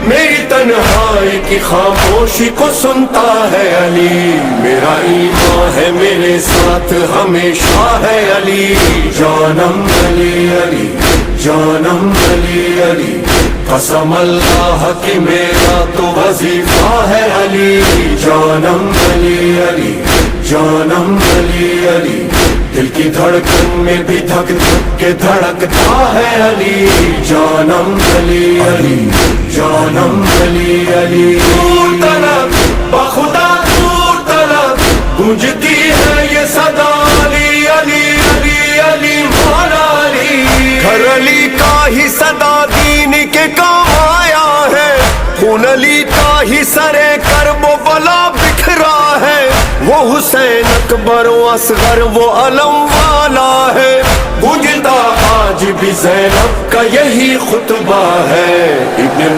میری تنہائی کی خاموشی کو سنتا ہے علی، میرا ایمان ہے میرے ساتھ ہمیشہ ہے علی، جانم علی علی جانم علی علی، قسم اللہ کی میرا تو وظیفہ ہے علی، جانم علی علی جانم علی علی، دل کی دھڑکن میں بھی دھک دھک کے دھڑکتا ہے علی، جانم علی علی جانم علی علی، دور طلب بخدا دور طلب گونجتی ہے یہ صدا علی علی علی علی مولا علی، گھر علی کا ہی صدا دین کے کام آیا ہے، خون علی کا ہی سرے کرب و بلا بکھرا ہے، وہ حسین اکبر و اصغر وہ علم والا ہے، گونجتا آج بھی زینب کا یہی خطبہ ہے، ابن